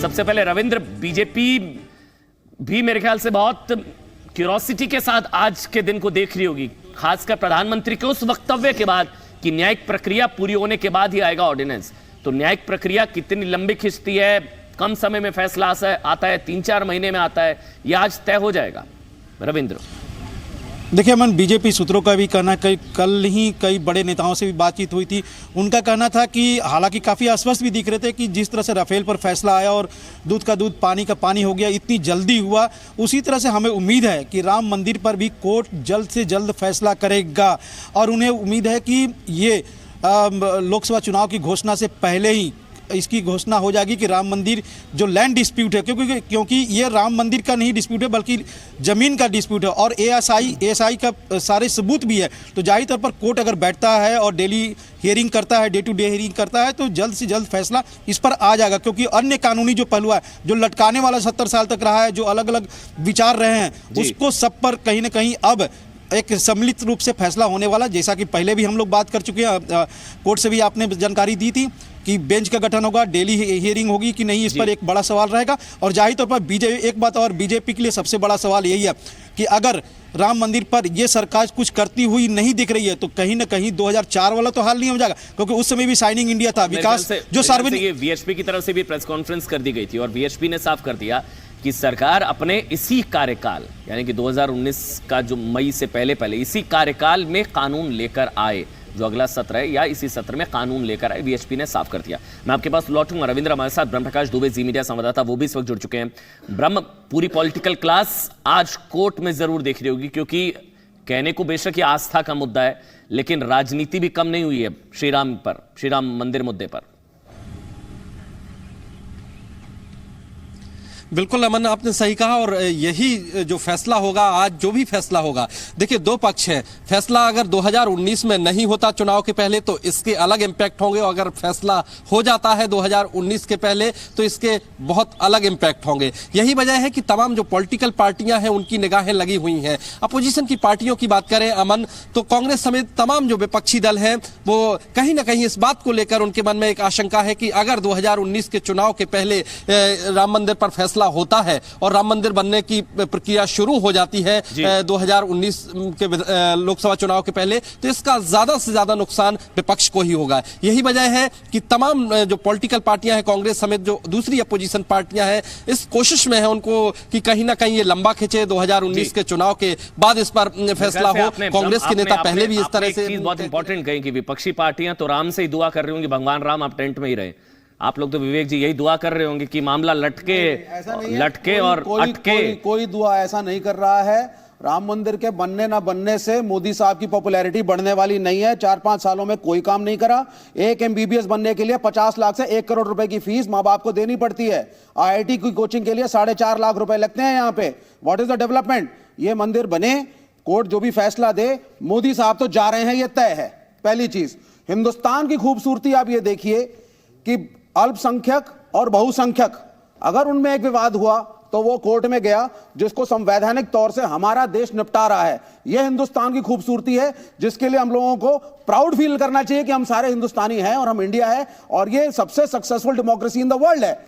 सबसे पहले रविंद्र, बीजेपी भी मेरे ख्याल से बहुत क्यूरोसिटी के साथ आज के दिन को देख रही होगी, खासकर प्रधानमंत्री के उस वक्तव्य के बाद कि न्यायिक प्रक्रिया पूरी होने के बाद ही आएगा ऑर्डिनेंस। तो न्यायिक प्रक्रिया कितनी लंबी खिंचती है, कम समय में फैसला आता है, 3-4 महीने में आता है, यह आज तय हो जाएगा? रविंद्र, देखिए अमन, बीजेपी सूत्रों का भी कहना, कल ही कई बड़े नेताओं से भी बातचीत हुई थी, उनका कहना था कि हालांकि काफ़ी आश्वस्त भी दिख रहे थे कि जिस तरह से राफेल पर फैसला आया और दूध का दूध पानी का पानी हो गया, इतनी जल्दी हुआ, उसी तरह से हमें उम्मीद है कि राम मंदिर पर भी कोर्ट जल्द से जल्द फैसला करेगा। और उन्हें उम्मीद है कि ये लोकसभा चुनाव की घोषणा से पहले ही इसकी घोषणा हो जाएगी कि राम मंदिर जो लैंड डिस्प्यूट है, क्योंकि ये राम मंदिर का नहीं डिस्प्यूट है बल्कि ज़मीन का डिस्प्यूट है और एएसआई का सारे सबूत भी है। तो जाहिर तौर पर कोर्ट अगर बैठता है और डेली हियरिंग करता है, डे टू डे हियरिंग करता है, तो जल्द से जल्द फैसला इस पर आ जाएगा। क्योंकि अन्य कानूनी जो पहलू है, जो लटकाने वाला 70 साल तक रहा है, जो अलग अलग विचार रहे हैं, उसको सब पर कहीं ना कहीं अब एक सम्मिलित रूप से फैसला होने वाला। जैसा कि पहले भी हम लोग बात कर चुके हैं, कोर्ट से भी आपने जानकारी दी थी कि बेंच का गठन होगा, डेली हियरिंग होगी कि नहीं, इस पर एक बड़ा सवाल रहेगा। और जाहिर तौर पर एक बात और, बीजेपी के लिए सबसे बड़ा सवाल यही है कि अगर राम मंदिर पर यह सरकार कुछ करती हुई नहीं दिख रही है तो कहीं ना कहीं 2004 वाला तो हाल नहीं हो जाएगा, क्योंकि उस समय भी साइनिंग इंडिया था, विकास जो सार्वजनिक। वीएचपी की तरफ से भी प्रेस कॉन्फ्रेंस कर दी गई थी और वीएचपी ने साफ कर दिया कि सरकार अपने इसी कार्यकाल, यानी कि 2019 का जो मई से पहले इसी कार्यकाल में कानून लेकर आए, जो अगला सत्र है या इसी सत्र में कानून लेकर आए, वीएचपी ने साफ कर दिया। मैं आपके पास लौटूंगा। रविंद्र हमारे साथ ब्रह्म प्रकाश दुबे, जी मीडिया संवाददाता, वो भी इस वक्त जुड़ चुके हैं। ब्रह्म, पूरी पॉलिटिकल क्लास आज कोर्ट में जरूर देख रही होगी, क्योंकि कहने को बेशक ये आस्था का मुद्दा है, लेकिन राजनीति भी कम नहीं हुई है श्री राम मंदिर मुद्दे पर। बिल्कुल अमन, आपने सही कहा और यही जो फैसला होगा आज, जो भी फैसला होगा, देखिए दो पक्ष है। फैसला अगर 2019 में नहीं होता चुनाव के पहले तो इसके अलग इम्पैक्ट होंगे, और अगर फैसला हो जाता है 2019 के पहले तो इसके बहुत अलग इम्पैक्ट होंगे। यही वजह है कि तमाम जो पॉलिटिकल पार्टियां हैं उनकी निगाहें लगी हुई हैं। अपोजिशन की पार्टियों की बात करें अमन, तो कांग्रेस समेत तमाम जो विपक्षी दल हैं वो कहीं ना कहीं इस बात को लेकर उनके मन में एक आशंका है कि अगर 2019 के चुनाव के पहले राम मंदिर पर फैसला होता है और राम मंदिर बनने की प्रक्रिया शुरू हो जाती है 2019 के लोकसभा चुनाव के पहले, तो इसका ज्यादा से ज्यादा नुकसान विपक्ष को ही होगा। यही वजह है कि तमाम जो पॉलिटिकल पार्टियां हैं, कांग्रेस समेत जो दूसरी अपोजिशन पार्टियां हैं, इस कोशिश में है उनको कि कहीं ना कहीं ये लंबा खिंचे, 2019 के चुनाव के बाद इस पर फैसला हो। कांग्रेस के नेता पहले भी इस तरह से बहुत इंपॉर्टेंट कहें कि विपक्षी पार्टियां तो राम से ही दुआ कर रही होंगी, भगवान राम आप टेंट में ही रहे। आप लोग तो विवेक जी यही दुआ कर रहे होंगे कि मामला लटके और अटके। कोई दुआ ऐसा नहीं कर रहा है। राम मंदिर के बनने ना बनने से मोदी साहब की पॉपुलैरिटी बढ़ने वाली नहीं है। 4-5 सालों में कोई काम नहीं करा। एक एमबीबीएस बनने के लिए 50 लाख से 1 करोड़ रुपए की फीस माँ बाप को देनी पड़ती है। आईआईटी की कोचिंग के लिए 4.5 लाख रुपए लगते हैं यहाँ पे। What is the development? ये मंदिर बने, कोर्ट जो भी फैसला दे, मोदी साहब तो जा रहे हैं, ये तय है। पहली चीज, हिंदुस्तान की खूबसूरती आप ये देखिए कि अल्पसंख्यक और बहुसंख्यक, अगर उनमें एक विवाद हुआ तो वो कोर्ट में गया, जिसको संवैधानिक तौर से हमारा देश निपटा रहा है। यह हिंदुस्तान की खूबसूरती है, जिसके लिए हम लोगों को प्राउड फील करना चाहिए कि हम सारे हिंदुस्तानी हैं और हम इंडिया है और ये सबसे successful democracy in the world है।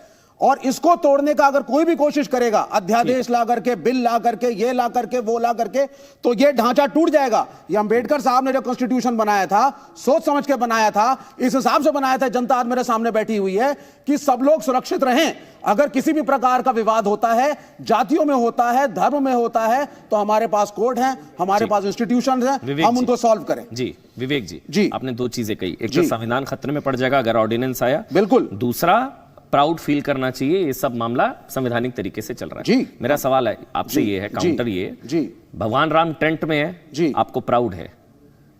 और इसको तोड़ने का अगर कोई भी कोशिश करेगा, अध्यादेश ला करके, बिल ला करके, ये ला करके, वो ला करके, तो ये ढांचा टूट जाएगा। ये अंबेडकर साहब ने जो कॉन्स्टिट्यूशन बनाया था, सोच समझ के बनाया था, इस हिसाब से बनाया था। जनता आज मेरे सामने बैठी हुई है कि सब लोग सुरक्षित रहें। अगर किसी भी प्रकार का विवाद होता है, जातियों में होता है, धर्म में होता है, तो हमारे पास कोर्ट है, हमारे पास इंस्टीट्यूशन है, हम उनको सॉल्व करें। जी विवेक जी, आपने दो चीजें कही, एक तो संविधान खतरे में पड़ जाएगा अगर ऑर्डिनेंस आया, बिल्कुल। दूसरा, प्राउड फील करना चाहिए, ये सब मामला संवैधानिक तरीके से चल रहा है। जी। मेरा सवाल है आपसे, ये है काउंटर, ये जी, भगवान राम टेंट में है जी, आपको प्राउड है?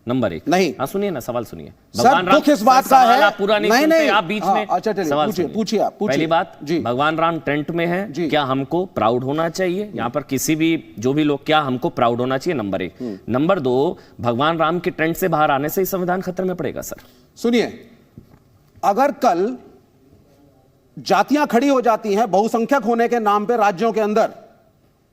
नंबर 1 नहीं। हाँ सुनिए ना, सवाल सुनिए। भगवान राम किस बात का है? पूरा नहीं सुनते आप बीच में। अच्छा सवाल पूछिए आप। पहली बात, भगवान राम टेंट में है, क्या हमको प्राउड होना चाहिए? यहाँ पर किसी भी जो भी लोग, क्या हमको प्राउड होना चाहिए? नंबर 1। नंबर 2, भगवान राम के टेंट से बाहर आने से संविधान खतरे में पड़ेगा? सर सुनिए, अगर कल जातियां खड़ी हो जाती हैं बहुसंख्यक होने के नाम पे राज्यों के अंदर,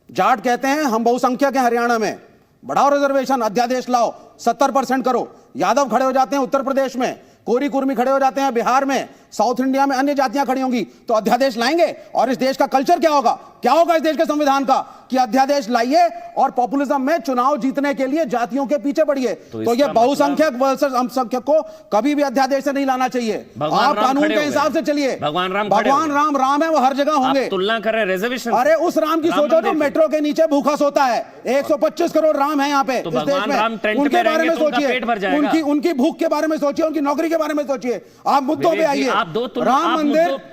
जाट कहते हैं हम बहुसंख्यक हैं हरियाणा में, बढ़ाओ रिजर्वेशन, अध्यादेश लाओ, 70% करो। यादव खड़े हो जाते हैं उत्तर प्रदेश में, कोरी कुर्मी खड़े हो जाते हैं बिहार में, साउथ इंडिया में अन्य जातियां खड़ी होंगी, तो अध्यादेश लाएंगे। और इस देश का कल्चर क्या होगा, क्या होगा इस देश के संविधान का, कि अध्यादेश लाइए और पॉपुलिज्म में चुनाव जीतने के लिए जातियों के पीछे पड़िए। तो ये बहुसंख्यक वर्सेस अल्पसंख्यक को कभी भी अध्यादेश से नहीं लाना चाहिए। आप कानून के हिसाब से चलिए। भगवान राम है, वो हर जगह होंगे। तुलना कर रहे रिजर्वेशन। अरे उस राम की सोचो जो मेट्रो के नीचे भूखा सोता है। 125 करोड़ राम है यहाँ पे इस देश में। उनके बारे में सोचिए, उनकी भूख के बारे में सोचिए, उनकी नौकरी के बारे में सोचिए। आप मुद्दों पे आइए।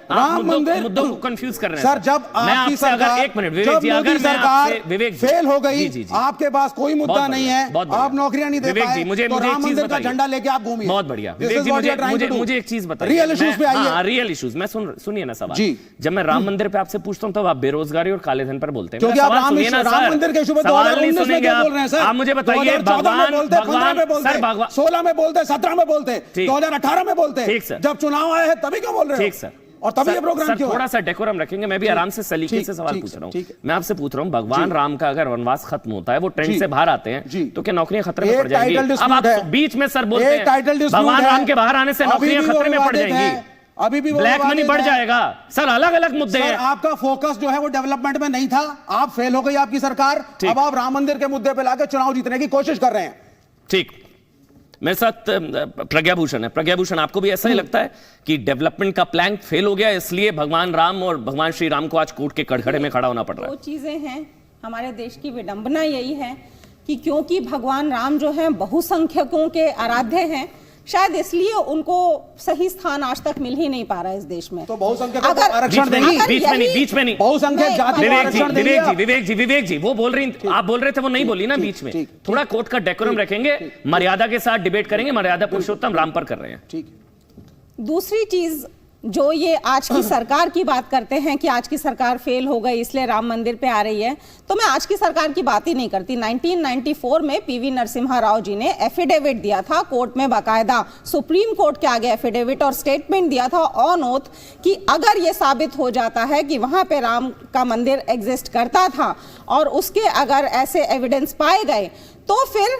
राम मंदिर मुद्दों को कंफ्यूज कर रहे हैं सर। जब आपकी सरकार, एक मिनट जब मोदी सरकार फेल हो गई, आपके पास कोई मुद्दा नहीं है, आप नौकरियां नहीं दे पाए, तो राम मंदिर का झंडा लेके आप घूमिए। बहुत बढ़िया विवेक जी, मुझे एक चीज बताइए। रियल इश्यूज पे आइए। रियल इश्यूज में सुनिए ना सवाल। जब मैं राम मंदिर पे आपसे पूछता हूँ तब आप बेरोजगारी और काले धन पर बोलते हैं। क्योंकि आप राम मंदिर के इशू पे 2019 में क्या बोल रहे हैं सर? आप मुझे बताइए। 2014 में बोलते, 15 में बोलते, 16 में बोलते, 17 में बोलते, 2018 में बोलते, जब चुनाव आए हैं तभी क्यों बोल रहे हो? ठीक सर। और तभी ये प्रोग्राम क्यों? थोड़ा सा डेकोरम रखेंगे। मैं भी आराम से सलीके से सवाल पूछ रहा हूँ। मैं आपसे पूछ रहा हूँ, भगवान राम का अगर वनवास खत्म होता है, वो ट्रेंड से बाहर आते हैं, तो क्या नौकरियां खतरे में पड़ जाएंगी? अब आप बीच में सर बोलते हैं भगवान राम के बाहर आने से नौकरियां खतरे में पड़ जाएंगी, अभी भी ब्लैक मनी बढ़ जाएगा। सर अलग अलग मुद्दे हैं। आपका फोकस जो है वो डेवलपमेंट में नहीं था, आप फेल हो गई आपकी सरकार। अब आप राम मंदिर के मुद्दे पे लाके चुनाव जीतने की कोशिश कर रहे हैं। ठीक, मेरे साथ प्रज्ञा भूषण है। प्रज्ञा भूषण, आपको भी ऐसा ही लगता है कि डेवलपमेंट का प्लान फेल हो गया, इसलिए भगवान राम और भगवान श्री राम को आज कोर्ट के कटघरे में खड़ा होना पड़ रहा है? दो चीजें हैं। हमारे देश की विडंबना यही है कि क्योंकि भगवान राम जो हैं बहुसंख्यकों के आराध्य हैं, शायद इसलिए उनको सही स्थान आज तक मिल ही नहीं पा रहा है इस देश में। तो बहुसंख्यकों को आरक्षण देंगी? बीच में नहीं। बहुसंख्यक जाति को आरक्षण देंगी? विवेक जी वो बोल रही, आप बोल रहे थे, वो नहीं बोली ना बीच में। थोड़ा कोर्ट का डेकोरम रखेंगे, मर्यादा के साथ डिबेट करेंगे। मर्यादा पुरुषोत्तम राम पर कर रहे हैं। ठीक। दूसरी चीज जो ये आज की सरकार की बात करते हैं कि आज की सरकार फेल हो गई इसलिए राम मंदिर पे आ रही है, तो मैं आज की सरकार की बात ही नहीं करती। 1994 में पीवी नरसिम्हा राव जी ने एफिडेविट दिया था कोर्ट में, बाकायदा सुप्रीम कोर्ट के आगे एफिडेविट और स्टेटमेंट दिया था ऑन ओथ कि अगर ये साबित हो जाता है कि वहां पे राम का मंदिर एग्जिस्ट करता था और उसके अगर ऐसे एविडेंस पाए गए तो फिर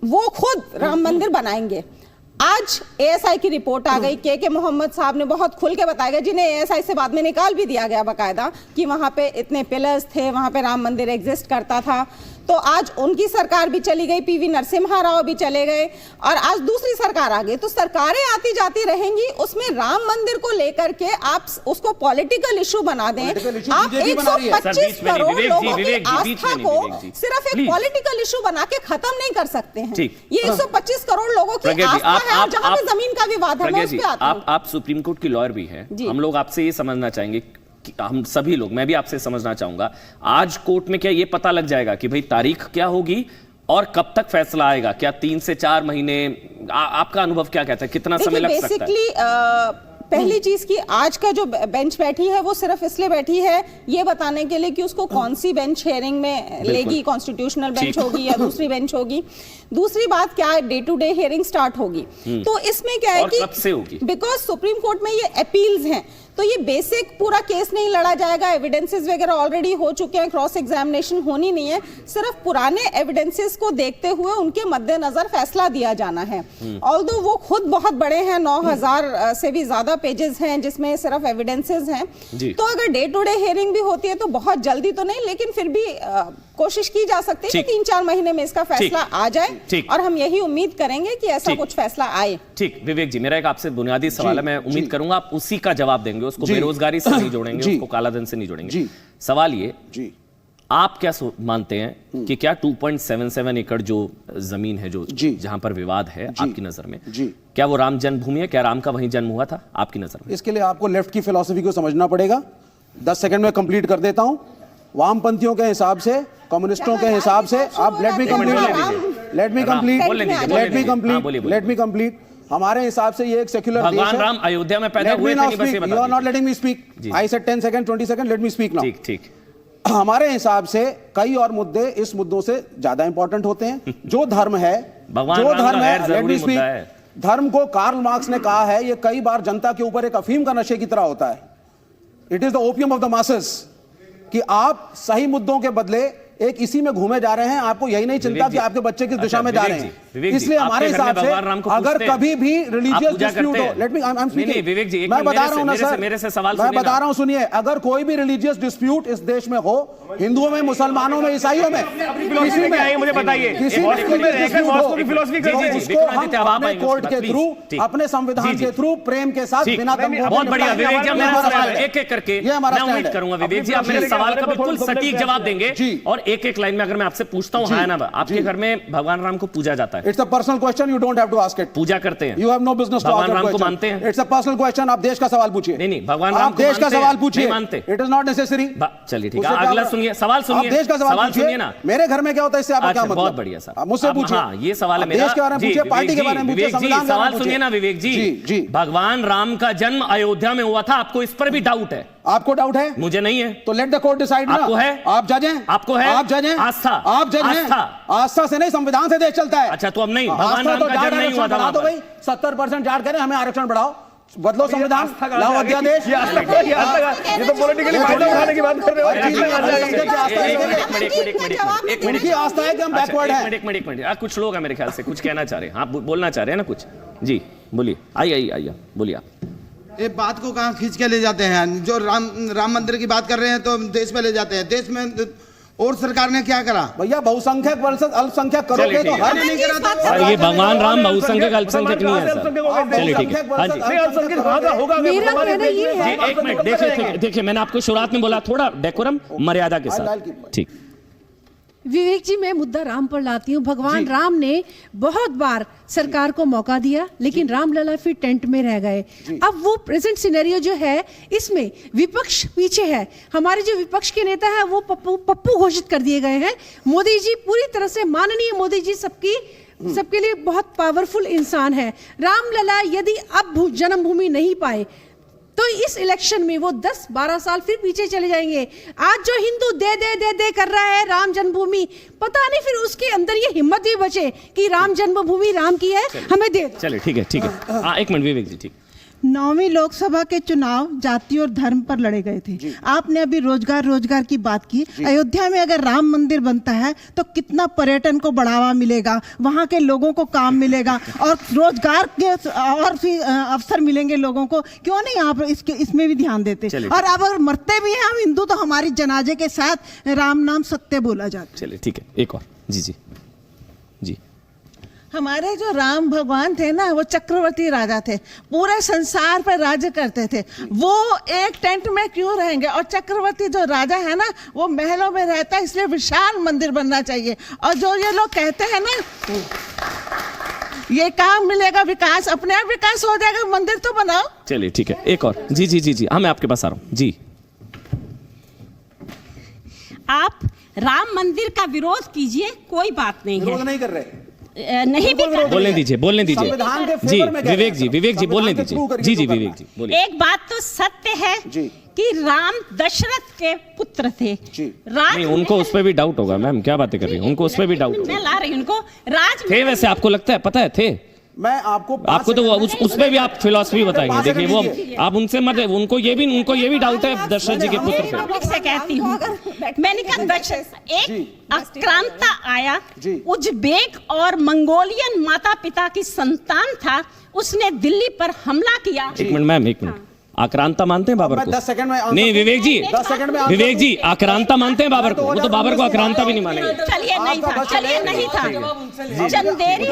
वो खुद राम मंदिर बनाएंगे। आज एएसआई की रिपोर्ट आ गई, के मोहम्मद साहब ने बहुत खुल के बताया गया, जिन्हें एएसआई से बाद में निकाल भी दिया गया बाकायदा, कि वहां पे इतने पिलर्स थे, वहां पे राम मंदिर एग्जिस्ट करता था। तो आज उनकी सरकार भी चली गई, पीवी नरसिम्हा राव भी चले गए और आज दूसरी सरकार आ गई। तो सरकारें आती जाती रहेंगी, उसमें राम मंदिर को लेकर के आप उसको पॉलिटिकल इशू बना दें। आप 125 करोड़ लोगों की आस्था को सिर्फ एक पॉलिटिकल इशू बना के खत्म नहीं कर सकते हैं। ये 125 करोड़ लोगों की आस्था है, जहां पे जमीन का विवाद है, मैं उस पे आती हूं। आप सुप्रीम कोर्ट की लॉयर भी हैं, हम लोग आपसे ये समझना चाहेंगे, हम सभी लोग, मैं भी आपसे समझना चाहूंगा, आज कोर्ट में क्या ये पता लग जाएगा कि भाई तारीख क्या होगी और कब तक फैसला आएगा? क्या 3 से 4 महीने? आपका अनुभव क्या कहता है, कितना समय लग सकता है? पहली चीज की आज का जो बेंच बैठी है वो सिर्फ इसलिए बैठी है ये बताने के लिए कि उसको कौन सी बेंच हेयरिंग में लेगी, कॉन्स्टिट्यूशनल बेंच होगी या दूसरी बेंच होगी। दूसरी बात क्या है, day to day hearing start होगी। तो इसमें क्या है कि बिकॉज सुप्रीम कोर्ट में ये अपील्स हैं, तो ये बेसिक पूरा केस नहीं लड़ा जाएगा, एविडेंसेस वगैरह ऑलरेडी हो चुके हैं, क्रॉस एग्जामिनेशन होनी नहीं है, सिर्फ पुराने एविडेंसेस को देखते हुए उनके मद्देनजर फैसला दिया जाना है। ऑल्दो वो खुद बहुत बड़े हैं, 9000 से भी ज्यादा पेजेस हैं जिसमें सिर्फ एविडेंसेस हैं। तो अगर डे टू डे हियरिंग भी होती है तो बहुत जल्दी तो नहीं, लेकिन फिर भी कोशिश की जा सकती है कि 3-4 महीने में इसका फैसला आ जाए और हम यही उम्मीद करेंगे कि ऐसा कुछ फैसला आए। ठीक, विवेक जी, मेरा एक आपसे बुनियादी सवाल है, मैं उम्मीद करूंगा आप उसी का जवाब देंगे, उसको बेरोजगारी से नहीं जोड़ेंगे, उसको कालाधन से नहीं जोड़ेंगे। सवाल ये, आप क्या मानते हैं कि क्या 2.77 एकड़ जो जमीन है, जो जहां पर विवाद है, आपकी नजर में क्या वो राम जन्मभूमि है? क्या राम का वहीं जन्म हुआ था आपकी नजर में? इसके लिए आपको लेफ्ट की फिलॉसफी को समझना पड़ेगा। 10 सेकंड में कंप्लीट कर देता हूं। वामपंथियों के हिसाब से, कम्युनिस्टों के हिसाब से, आप लेट मी कंप्लीट। हमारे हिसाब से ये एक सेक्युलर देश है। भगवान राम अयोध्या में पैदा हुए थे, नहीं बस ये बता दीजिए। You are not letting me speak. I said 10 second, 20 second, let me speak now. ठीक। हमारे हिसाब से कई और मुद्दे इस मुद्दों से ज्यादा इंपॉर्टेंट होते हैं। जो धर्म है, लेट मी स्पीक। धर्म को कार्ल मार्क्स ने कहा है, ये कई बार जनता के ऊपर एक अफीम का नशे की तरह होता है। It is the opium of the masses, कि आप सही मुद्दों के बदले एक इसी में घूमे जा रहे हैं। आपको यही नहीं चिंता कि आपके बच्चे किस दिशा में जा रहे हैं। विवेक जी, इसलिए हमारे आपके घर में हिसाब से भगवान राम को अगर पूजते हैं? कभी भी रिलीजियस आप पूजा डिस्प्यूट करते हो, हैं? Let me I am speaking, नहीं, विवेक जी, एक मैं मिनट, बता रहा हूं ना सर, मेरे से सवाल मैं सुनिए बता ना। रहा हूं, सुनिए, अगर कोई भी रिलीजियस डिस्प्यूट इस देश में हो, हिंदुओं में, मुसलमानों में, ईसाइयों में, किसी में, मुझे बताइए, किसी में dispute हो, तो उसको हम अपने कोर्ट के थ्रू, अपने संविधान के थ्रू, प्रेम के साथ, बिना दंगों के बहुत बढ़िया निपटाएंगे। विवेक जी, अब ये मेरा हमारा सवाल stand है। एक एक करके ये हमारा मैं stand उम्मीद है। करूंगा विवेक जी आप मेरे सवाल का बिल्कुल सटीक जवाब देंगे। जी। और एक एक लाइन में अगर मैं आपसे पूछता हूं, हाँ ना, आपके घर में भगवान राम को पूजा जाता है? It's a personal question, you don't have to ask it. पूजा करते हैं? You have no business to भगवान ask that राम को question. मानते हैं? It's a personal question. आप देश का सवाल पूछिए। नहीं, भगवान राम आप को देश का मानते हैं? सवाल पूछिए। नहीं मानते? It is not necessary. चलिए ठीक है, उससे क्या अगला होगा? सुनिए, सवाल सुनिए। आप देश का सवाल सुनिए पूछिए ना। मेरे घर में क्या होता है इससे आपका क्या मतलब? बहुत बढ़िया सर, आप मुझसे अब पूछिए। हाँ, ये सवाल है आप मेरा। देश के बारे में जी, पूछिए, पार्टी के विवेक बारे में पूछिए, विवेक जी, संविधान के बारे में सवाल सुनिए ना विवेक जी। जी। भगवान राम का जन्म अयोध्या में हुआ था, आपको इस पर भी डाउट है? आपको डाउट है? मुझे नहीं है। तो लेट द कोर्ट डिसाइड ना। आपको है? आप जज हैं? आपको है? आप जज हैं? आस्था। आप जज हैं? आस्था। आस्था से नहीं, संविधान से देश चलता है। अच्छा, तो अब नहीं, भगवान आस्था राम तो का जाट जन्म नहीं हुआ आरक्षण था बढ़ा वहां दो पर। भाई, 70% जाट करें, हमें आरक्षण बढ़ाओ, बदलो संविधान, लाओ अध्यादेश। ये तो पॉलिटिकली फायदा उठाने की बात कर रहे हो। उनकी आस्था है कि हम बैकवर्ड हैं। एक मिनट, कुछ लोग हैं मेरे ख्याल से कुछ कहना चाह रहे हैं, हाँ बोलना चाह रहे हैं ना कुछ। जी बोलिए, आइए बोलिए आप। ये बात को कहाँ खींच के ले जाते हैं? जो राम मंदिर की बात कर रहे हैं तो देश में ले जाते हैं। देश में और सरकार ने क्या करा? भैया बहुसंख्यक वर्सेस अल्पसंख्यक करोगे तो हल नहीं करा सर ये भगवान राम बहुसंख्यक अल्पसंख्यक नहीं है सर। चलिए ठीक है, हाँ जी जी, एक मिनट, देखिए मैंने आपको शुरुआत में बोला थोड़ा डेकोरम मर्यादा के साथ, ठीक। विवेक जी, मैं मुद्दा राम पर लाती हूँ। भगवान राम ने बहुत बार सरकार को मौका दिया, लेकिन रामलला फिर टेंट में रह गए। अब वो प्रेजेंट सिनेरियो जो है, इसमें विपक्ष पीछे है। हमारे जो विपक्ष के नेता है वो पप्पू घोषित कर दिए गए हैं। मोदी जी पूरी तरह से, माननीय मोदी जी सबके लिए बहुत पावरफुल इंसान है। रामलला यदि अब जन्मभूमि नहीं पाए तो इस इलेक्शन में वो 10-12 साल फिर पीछे चले जाएंगे। आज जो हिंदू दे कर रहा है राम जन्मभूमि, पता नहीं फिर उसके अंदर ये हिम्मत भी बचे कि राम जन्मभूमि राम की है, हमें दे दो। चलिए ठीक है, हाँ एक मिनट विवेक जी, ठीक। 9वीं लोकसभा के चुनाव जाति और धर्म पर लड़े गए थे। आपने अभी रोजगार की बात की। अयोध्या में अगर राम मंदिर बनता है तो कितना पर्यटन को बढ़ावा मिलेगा, वहाँ के लोगों को काम मिलेगा और रोजगार के और भी अवसर मिलेंगे लोगों को। क्यों नहीं आप इसमें भी ध्यान देते? और अब अगर मरते भी हैं हम हिंदू तो हमारी जनाजे के साथ राम नाम सत्य बोला जाता है। चलिए ठीक है, एक और जी। हमारे जो राम भगवान थे ना, वो चक्रवर्ती राजा थे, पूरे संसार पर राज्य करते थे। वो एक टेंट में क्यों रहेंगे? और चक्रवर्ती जो राजा है ना, वो महलों में रहता है, इसलिए विशाल मंदिर बनना चाहिए। और जो ये लोग कहते हैं ना, ये काम मिलेगा, विकास अपने आप विकास हो जाएगा, मंदिर तो बनाओ। चलिए ठीक है, एक और जी, हाँ मैं आपके पास आ रहा हूँ जी। आप राम मंदिर का विरोध कीजिए, कोई बात नहीं है, विरोध नहीं कर रहे, नहीं भी कर बोलने दीजिए संविधान के जी। फेवर में कह रहे हैं। विवेक जी बोलने संविधान के थ्रू दीजिए करिए जी जो विवेक जी बोलिए। एक बात तो सत्य है जी। कि राम दशरथ के पुत्र थे। जी। नहीं, उनको उस पर भी डाउट होगा मैम, क्या बातें कर रही हैं, उनको उस पर भी डाउट मैं ला रही हूँ उनको राज थे। वैसे आपको लगता है, पता है थे? मैं आपको तो उस पे भी आप फिलॉसफी बताएंगे। देखिए वो आप उनसे मत, उनको ये भी डाउट है दशरथ जी के पुत्र थे। पब्लिक से कहती हूँ, मैंने कहा दशरथ एक आक्रांता आया, उज्बेक और मंगोलियन माता पिता की संतान था, उसने दिल्ली पर हमला किया। एक मिनट मैम, एक मिनट, आक्रांता मानते हैं बाबर को? 10 सेकंड में नहीं विवेक जी, 10 सेकंड में विवेक जी आक्रांता मानते हैं बाबर को? वो तो बाबर को आक्रांता भी नहीं मानेंगे। चलिए नहीं था चंदेरी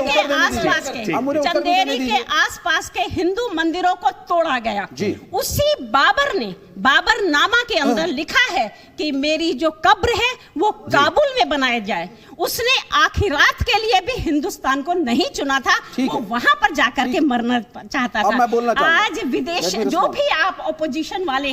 के आसपास के हिंदू मंदिरों को तोड़ा गया। उसी बाबर नामा के अंदर लिखा है कि मेरी जो कब्र है वो काबुल में बनाया जाए। उसने आखिरात के लिए भी हिंदुस्तान को नहीं चुना था, वो वहां पर जाकर के मरना चाहता था। आज विदेश जो भी आप ऑपोजिशन वाले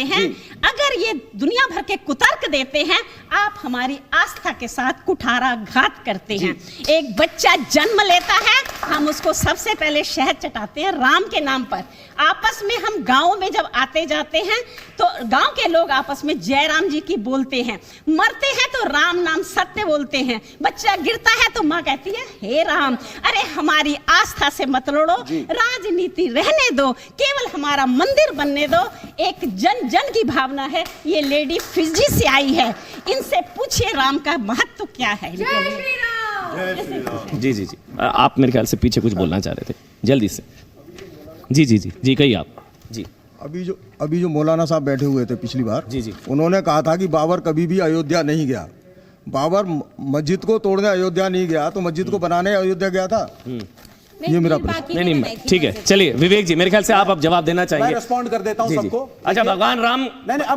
हैं, अगर ये दुनिया भर के कुतर्क देते हैं, आप हमारी आस्था के साथ कुठाराघात करते हैं। एक बच्चा जन्म लेता है, हम उसको सबसे पहले शहद चटाते हैं राम के नाम पर। आपस में हम गाँव में जब आते जाते हैं तो गांव के लोग आपस में जय राम जी की बोलते हैं, मरते हैं तो राम नाम सत्य बोलते हैं। बच्चा गिरता है तो माँ कहती है हे राम। अरे हमारी आस्था से मत लड़ो, राजनीति रहने दो, केवल हमारा मंदिर बनने दो। एक जन जन की भावना है। ये लेडी फिजी से आई है, इनसे पूछिए राम का महत्व क्या है। जी जी जी, आप मेरे ख्याल से पीछे कुछ बोलना चाह रहे थे, जल्दी से। जी जी जी जी, कहिए आप जी। अभी जो मौलाना साहब बैठे हुए थे पिछली बार, जी जी, उन्होंने कहा था कि बाबर कभी भी अयोध्या नहीं गया। बाबर मस्जिद को तोड़ने अयोध्या नहीं गया, तो मस्जिद को बनाने अयोध्या गया था। ये मेरा प्रश्न। नहीं, ठीक है, चलिए विवेक जी, मेरे ख्याल से आप अब जवाब देना चाहिए। मैं रिस्पॉन्ड कर देता हूं सबको। अच्छा, भगवान राम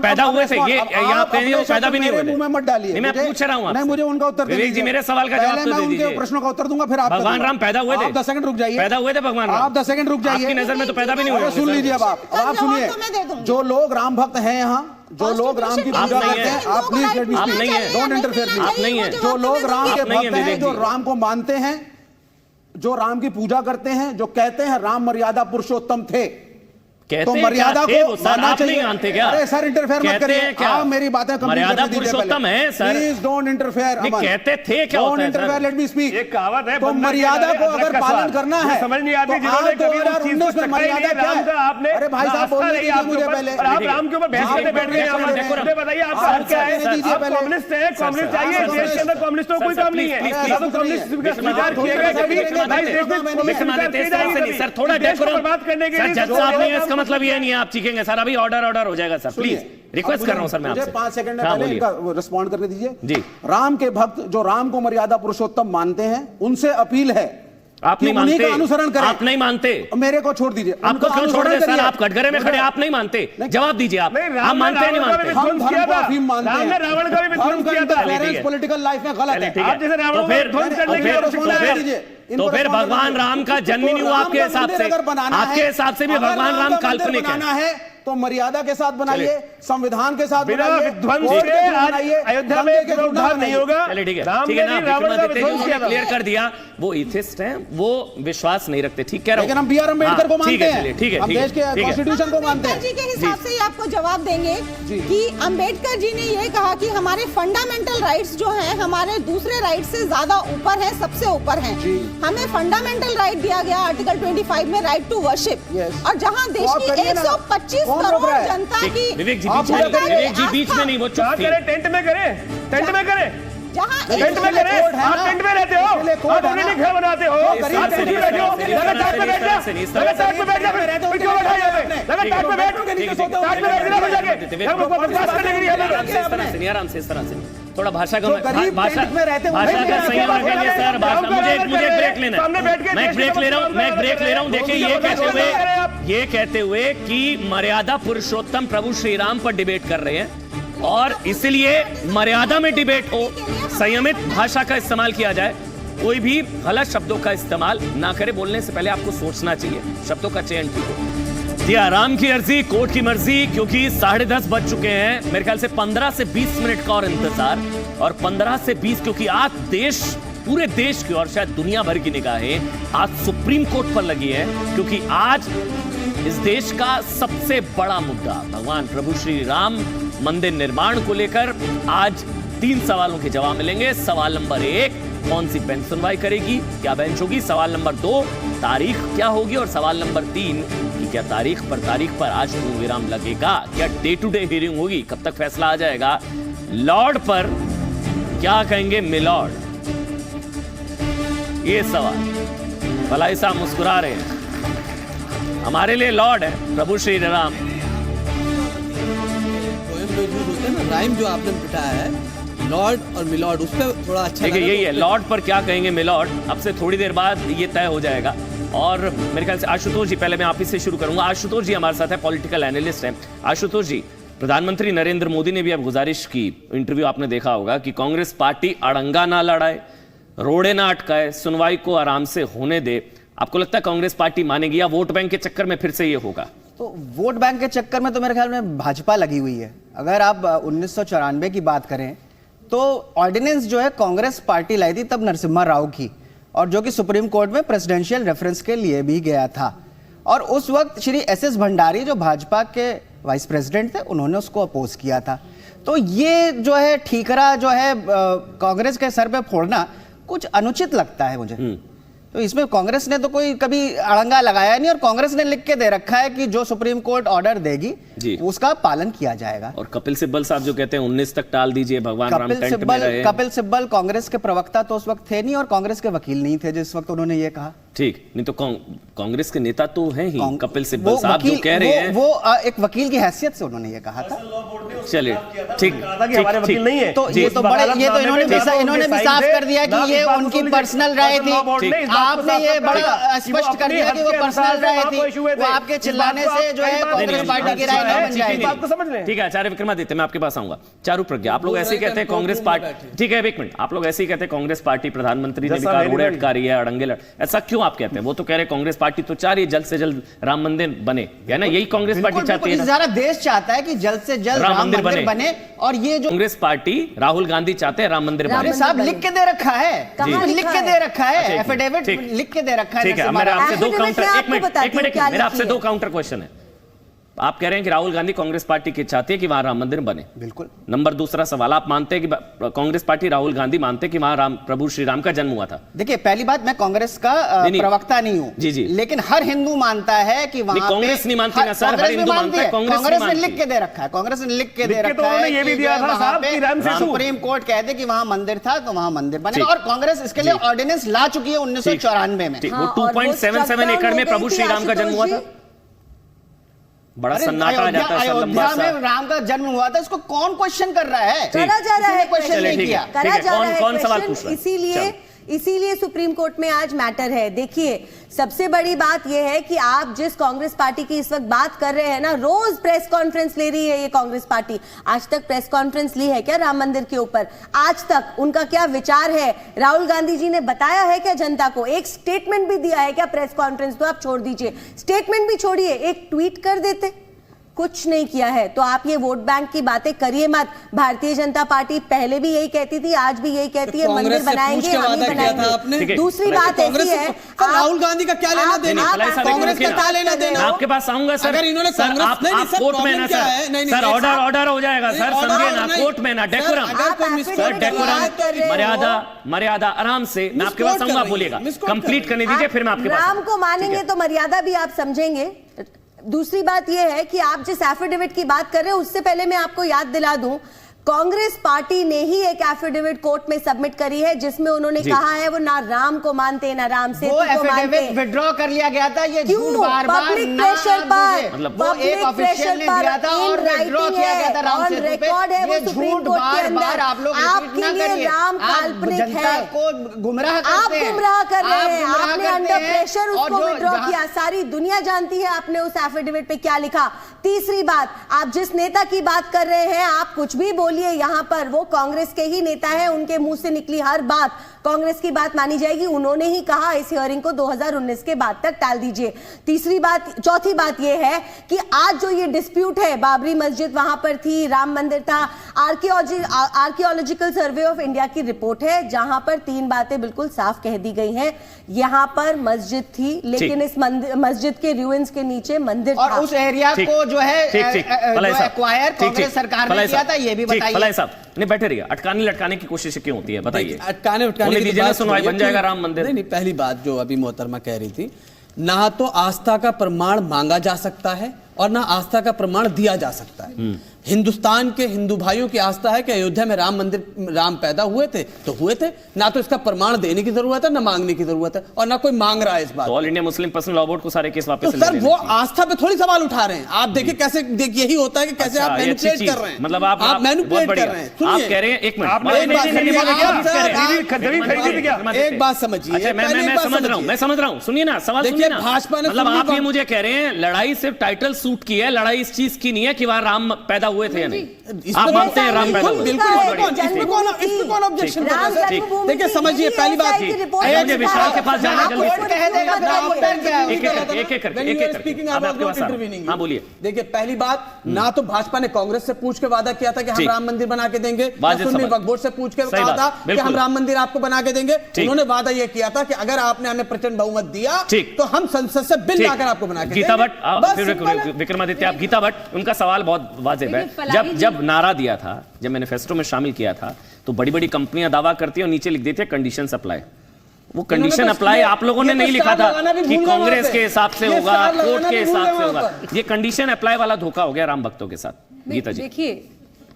पैदा हुए थे, ये आप कह रहे हो पैदा भी नहीं हुए थे? मुंह में मत डालिए, मैं पूछ रहा हूं आपसे। नहीं, मुझे उनका उत्तर विवेक जी, मेरे सवाल का जवाब तो दे दीजिए। प्रश्नों का उत्तर दूंगा, फिर आप भगवान राम पैदा हुए थे? 10 सेकंड रुक जाइए। पैदा हुए थे भगवान राम? आप 10 सेकंड रुक जाइए। आपकी नजर में तो पैदा भी नहीं हुए। सुन लीजिए, अब आप सुनिए। जो लोग राम भक्त हैं यहाँ, जो लोग राम की पूजा करते हैं, आप प्लीज लेट मी स्पीक, नहीं है, डोंट इंटरफेयर प्लीज। आप नहीं है। जो लोग राम के भक्त हैं, जो राम को मानते हैं, जो राम की पूजा करते हैं, जो कहते हैं राम मर्यादा पुरुषोत्तम थे, तो मर्यादा को मानना चाहिए। मानते क्या? अरे सर, इंटरफेयर मत करिए, आप मेरी बातें मर्यादा पुरुषोत्तम है सर, प्लीज डोंट इंटरफेयर। कहते थे क्या? Don't interfere, late me speak. एक कहावत है, तो मर्यादा को अगर पालन करना है, समझ नहीं आती, तो जिन्होंने आप 2019 में मर्यादा क्या है? आपने, अरे भाई साहब, बोलने दीजिए मुझे पहले। आप राम के ऊपर बहस करते बैठ गए। मुझे बताइए, आपका हक क्या है? आप कम्युनिस्ट हैं, कम्युनिस्ट चाहिए देश के अंदर, कम्युनिस्ट को कोई काम नहीं है। कम्युनिस्ट स्वीकार किए गए कभी? सर थोड़ा बर्बाद करने के लिए जज साहब नहीं है, इसका मतलब ये नहीं है आप चीखेंगे सर। अभी ऑर्डर हो जाएगा सर, प्लीज रिक्वेस्ट कर रहा हूं सर मैं आपसे। 5 सेकंड में पहले इनका रिस्पॉन्ड करके दीजिए जी। राम के भक्त जो राम को मर्यादा पुरुषोत्तम मानते हैं, उनसे अपील है आप नहीं मानते, अनुसरण करें। आप नहीं मानते, मेरे को छोड़ दीजिए। आपको क्यों छोड़ दे सर? आप कटघरे में खड़े, आप नहीं मानते, जवाब दीजिए। आप मानते नहीं मानते? हम धर्म को अफीम मानते हैं। रावण का भी विध्वंस किया था। पॉलिटिकल लाइफ में गलत है। आप जैसे रावण को विध्वंस करने के लिए तो फिर भगवान राम का जन्म नहीं हुआ आपके हिसाब से? आपके हिसाब से भी भगवान राम काल्पनिक है? तो मर्यादा के साथ बनाइए, संविधान के साथ बिना बनाइए, विध्वंस के आज अयोध्या में उद्धार नहीं होगा। चलिए ठीक है, राम ठीक है ना, रावण का विध्वंस किया था। क्लियर कर दिया। वो एथिस्ट हैं, वो विश्वास नहीं रखते, ठीक कह रहा हूं। लेकिन हम बी आर अम्बेडकर को मानते हैं, ठीक है, हम देश के कॉन्स्टिट्यूशन को मानते हैं। जी के हिसाब से आपको जवाब देंगे कि अंबेडकर जी ने ये कहा कि हमारे फंडामेंटल राइट्स जो हैं हमारे दूसरे राइट से ज्यादा ऊपर है, सबसे ऊपर है। हमें फंडामेंटल राइट दिया गया आर्टिकल 25 में, राइट टू वर्शिप। और जहां देश की 125 करोड़ जनता की, विवेक जी बीच में नहीं, वो चुप थी। टेंट में करें, टेंट में करें, जहां टेंट में करें। आप टेंट में रहते हो, आप अपने लिए घर बनाते हो, आप सीधी बैठे हो, लगा टाट पे बैठ जा, लगा टाट पे बैठ जा, फिर क्यों बैठा यहाँ पे? लगा टाट पे बैठ, टाट पे बैठ जा जाके, हम लोग बर्दाश्त करने के लिए आराम से, इस तरह से थोड़ा भाषा का संयम रखेंगे सर। मुझे ब्रेक लेना है, मैं ब्रेक ले रहा हूँ। देखिए, ये कहते हुए कि मर्यादा पुरुषोत्तम प्रभु श्री राम पर डिबेट कर रहे हैं, और इसलिए मर्यादा में डिबेट हो, संयमित भाषा का इस्तेमाल किया जाए, कोई भी गलत शब्दों का इस्तेमाल ना करे। बोलने से पहले आपको सोचना चाहिए, शब्दों का चयन ठीक हो। दिया राम की अर्जी, कोर्ट की मर्जी, क्योंकि 10:30 बज चुके हैं। मेरे ख्याल से 15 से 20 मिनट का और इंतजार, और 15 से 20, क्योंकि आज पूरे देश की और शायद दुनिया भर की निगाहें आज सुप्रीम कोर्ट पर लगी है, क्योंकि आज इस देश का सबसे बड़ा मुद्दा भगवान प्रभु श्री राम मंदिर निर्माण को लेकर आज 3 सवालों के जवाब मिलेंगे। सवाल नंबर 1, कौन सी बेंच सुनवाई करेगी, क्या बेंच होगी? सवाल नंबर 2, तारीख क्या होगी? और सवाल नंबर 3, कि क्या तारीख पर आज पूर्ण विराम लगेगा? क्या डे टू डे हियरिंग होगी? कब तक फैसला आ जाएगा? लॉर्ड पर क्या कहेंगे मिलॉर्ड? ये सवाल। भलाई साहब मुस्कुरा रहे हैं, हमारे लिए लॉर्ड है प्रभु श्री राम। राइम जो आपने बिठाया है, लॉर्ड और मिलॉर्ड, उस पर थोड़ा अच्छा देखिए, यही है, लॉर्ड पर क्या कहेंगे मिलॉर्ड, अब से थोड़ी देर बाद ये तय हो जाएगा। और मेरे ख्याल से आशुतोष जी, पहले मैं आप ही से शुरू करूंगा। आशुतोष जी हमारे साथ है, पॉलिटिकल एनालिस्ट हैं। आशुतोष जी, प्रधानमंत्री नरेंद्र मोदी ने भी अब गुजारिश की, इंटरव्यू आपने देखा होगा, कि कांग्रेस पार्टी अड़ंगा ना लड़ाए, रोड़े ना अटकाए, सुनवाई को आराम से होने दे। आपको लगता है कांग्रेस पार्टी मानेगी, या वोट बैंक के चक्कर में फिर से ये होगा? तो वोट बैंक के चक्कर में तो मेरे ख्याल में भाजपा लगी हुई है। अगर आप 1994 की बात करें तो ऑर्डिनेंस जो है कांग्रेस पार्टी लाई थी तब नरसिम्हा राव की, और जो कि सुप्रीम कोर्ट में प्रेसिडेंशियल रेफरेंस के लिए भी गया था। और उस वक्त श्री एस भंडारी जो भाजपा के वाइस प्रेसिडेंट थे, उन्होंने उसको अपोज किया था। तो ये जो है ठीकरा जो है कांग्रेस के सर पे फोड़ना कुछ अनुचित लगता है मुझे। तो इसमें कांग्रेस ने तो कोई कभी अड़ंगा लगाया नहीं, और कांग्रेस ने लिख के दे रखा है कि जो सुप्रीम कोर्ट ऑर्डर देगी उसका पालन किया जाएगा। और कपिल सिब्बल साहब जो कहते हैं 19 तक टाल दीजिए, भगवान राम टेंट में रहे। कपिल सिब्बल कांग्रेस के प्रवक्ता तो उस वक्त थे नहीं, और कांग्रेस के वकील नहीं थे जिस वक्त उन्होंने ये कहा। ठीक, नहीं तो कांग्रेस के नेता तो हैं ही कपिल सिब्बल साहब जो कह रहे हैं, वो एक वकील की हैसियत से उन्होंने ये कहा था। चलिए ठीक, हमारे वकील नहीं है तो ये तो बड़े, ये तो इन्होंने भी साफ कर दिया कि ये उनकी पर्सनल राय थी। आपने ये बड़ा स्पष्ट कर दिया कि वो पर्सनल राय थी, वो आपके चिल्लाने से जो है कांग्रेस पार्टी की राय नहीं बन जाएगी। आपको समझ लें। ठीक है आचार्य विक्रमादित्य, मैं आपके पास आऊंगा। चारू प्रज्ञा, आप लोग ऐसे ही कहते हैं कांग्रेस पार्टी, ठीक है एक मिनट, आप लोग ऐसे ही कहते हैं कांग्रेस पार्टी प्रधानमंत्री ने भी कहा रोड़े अटका रही है, अड़ंगे लड़, ऐसा क्यों आप कहते हैं? वो तो कह रहे कांग्रेस पार्टी तो चाह रही है जल्द से जल्द राम मंदिर बने, है ना? यही कांग्रेस पार्टी चाहती है। सारा देश चाहता है कि जल्द से जल्द राम मंदिर बने, और ये जो कांग्रेस पार्टी राहुल गांधी चाहते हैं राम मंदिर बने। साहब लिख के दे रखा है, लिख के दे रखा है, एफिडेविट लिख के दे रखा है। ठीक है, मेरे आपसे दो काउंटर, एक मिनट मेरा आपसे दो काउंटर क्वेश्चन है। आप कह रहे हैं कि राहुल गांधी कांग्रेस पार्टी की चाहती है कि वहां राम मंदिर बने, बिल्कुल। नंबर दूसरा सवाल, आप मानते हैं कि कांग्रेस पार्टी राहुल गांधी मानते हैं कि वहां प्रभु श्री राम का जन्म हुआ था? देखिए पहली बात, मैं कांग्रेस का प्रवक्ता नहीं हूं, जी जी, लेकिन हर हिंदू मानता है कि वहां कांग्रेस नहीं मानती ना सर, हर हिंदू मानता है, कांग्रेस ने लिख के दे रखा है, कांग्रेस ने लिख के दे रखा है। ये भी दिया था साहब कि राम से सुप्रीम कोर्ट कहते कि वहां मंदिर था तो वहां मंदिर बनेगा, और कांग्रेस इसके लिए ऑर्डिनेंस ला चुकी है 1994 में। वो 2.77 एकड़ में प्रभु श्री राम का जन्म हुआ था। बड़ा सन्नाटा आ जाता है, अयोध्या में राम का जन्म हुआ था, इसको कौन क्वेश्चन कर रहा है? करा जा रहा है, क्वेश्चन नहीं किया, करा जा रहा है, कौन सवाल पूछ रहा है? इसीलिए सुप्रीम कोर्ट में आज मैटर है। देखिए सबसे बड़ी बात यह है कि आप जिस कांग्रेस पार्टी की इस वक्त बात कर रहे हैं ना, रोज प्रेस कॉन्फ्रेंस ले रही है ये कांग्रेस पार्टी। आज तक प्रेस कॉन्फ्रेंस ली है क्या राम मंदिर के ऊपर? आज तक उनका क्या विचार है? राहुल गांधी जी ने बताया है क्या जनता को? एक स्टेटमेंट भी दिया है क्या? प्रेस कॉन्फ्रेंस तो आप छोड़ दीजिए, स्टेटमेंट भी छोड़िए, एक ट्वीट कर देते, कुछ नहीं किया है। तो आप ये वोट बैंक की बातें करिए मत। भारतीय जनता पार्टी पहले भी यही कहती थी, आज भी यही कहती है, मंदिर बनाएंगे, हम ही बनाएंगे। दूसरी बात ऐसी है, राहुल गांधी का क्या लेना देना, कांग्रेस का क्या लेना देना? आपके पास आऊंगा सर, अगर इन्होंने आप कोर्ट में ना सर, ऑर्डर हो जाएगा सर, समझिए ना, कोर्ट में ना, डेकोरम, मर्यादा आराम से, मैं आपके पास आऊंगा, बोलिएगा, कंप्लीट करने दीजिए, फिर मैं आपके पास। राम को मानेंगे तो मर्यादा भी आप समझेंगे। दूसरी बात यह है कि आप जिस एफिडेविट की बात कर रहे हैं, उससे पहले मैं आपको याद दिला दूं, कांग्रेस पार्टी ने ही एक एफिडेविट कोर्ट में सबमिट करी है जिसमें उन्होंने कहा है वो ना राम को मानते ना राम सेतु को मानते। विड्रॉ कर लिया गया था, ये झूठ बार-बार पब्लिक प्रेशर पर, मतलब वो एक ऑफिशियल ने दिया था और विड्रॉ किया गया था राम सेतु पे। रिकॉर्ड है वो सुप्रीम कोर्ट के अंदर। आप लोग आपके लिए राम काल्पनिक है, को गुमराह करते आप हैं, गुमराह कर रहे हैं, आपने अंडर प्रेशर उसको और विड्रॉ किया। सारी दुनिया जानती है आपने उस एफिडेविट पे क्या लिखा। तीसरी बात, आप जिस नेता की बात कर रहे हैं, आप कुछ भी बोलिए यहां पर, वो कांग्रेस के ही नेता है, उनके मुंह से निकली हर बात कांग्रेस की बात मानी जाएगी। उन्होंने ही कहा इस हियरिंग को 2019 के बाद तक टाल दीजिए। तीसरी बात, चौथी बात यह है कि आज जो ये डिस्प्यूट है, बाबरी मस्जिद वहां पर थी, राम मंदिर था, आर्कियोलॉजिकल सर्वे ऑफ इंडिया की रिपोर्ट है जहां पर 3 बातें बिल्कुल साफ कह दी गई हैं। यहां पर मस्जिद थी, लेकिन इस मस्जिद के ruins के नीचे मंदिर और था। उस एरिया को जो है एक्वायर कांग्रेस सरकार ने किया था, ये भी बताइए। नहीं बैठे रहिए, अटकाने लटकाने की कोशिश क्यों होती है बताइए? अटकाने दीजिए ना, सुनवाई बन जाएगा राम मंदिर। नहीं, पहली बात जो अभी मोहतरमा कह रही थी, ना तो आस्था का प्रमाण मांगा जा सकता है और ना आस्था का प्रमाण दिया जा सकता है। हिंदुस्तान के हिंदू भाइयों की आस्था है कि अयोध्या में राम पैदा हुए थे तो हुए थे, ना तो इसका प्रमाण देने की जरूरत है ना मांगने की जरूरत है, और ना कोई मांग रहा है इस बात। All India Muslim personal law board को सारे केस वापस तो सर वो आस्था पे थोड़ी सवाल उठा रहे हैं। आप देखिए कैसे, यही होता है कि कैसे आप मैनिपुलेट कर रहे हैं, मतलब आप मैनिपुलेट कर रहे हैं। आप कह रहे हैं, एक मिनट, एक बात समझिए, मैं समझ रहा हूँ, सुनिए ना, सवाल सुनिए ना। भाजपा ने, मतलब आप ये मुझे कह रहे हैं लड़ाई सिर्फ टाइटल सूट की है, लड़ाई इस चीज की नहीं है कि वहां राम पैदा हुए थे या नहीं। आप मानते हैं राम पैदा हुए? बिल्कुल, इसमें कौन ऑब्जेक्शन कर रहा है? देखिए समझिए, पहली बात मुझे विशाल के पास जाना जल्दी। हाँ बोलिए। देखिए पहली बात, ना तो भाजपा ने कांग्रेस से पूछ के वादा किया था कि हम राम मंदिर बना के देंगे, सुन्नी वक्फ बोर्ड से पूछ के कहा था कि हम राम मंदिर आपको बना के देंगे। उन्होंने वादा यह किया था कि अगर आपने हमें प्रचंड बहुमत दिया तो हम संसद से बिल लाकर आपको बना के देंगे। गीता भट्ट, विक्रमादित्य, आप गीता भट्ट, उनका सवाल बहुत वाजिब है। जब नारा दिया था, जब मैनिफेस्टो में शामिल किया था, तो बड़ी बड़ी कंपनियां दावा करती है और नीचे लिख देती है कंडीशन अप्लाई। वो कंडीशन अप्लाई आप लोगों ने नहीं लिखा था कि कांग्रेस के हिसाब से होगा, कोर्ट के हिसाब से होगा। ये कंडीशन अप्लाई वाला धोखा हो गया राम भक्तों के साथ। गीता जी देखिए,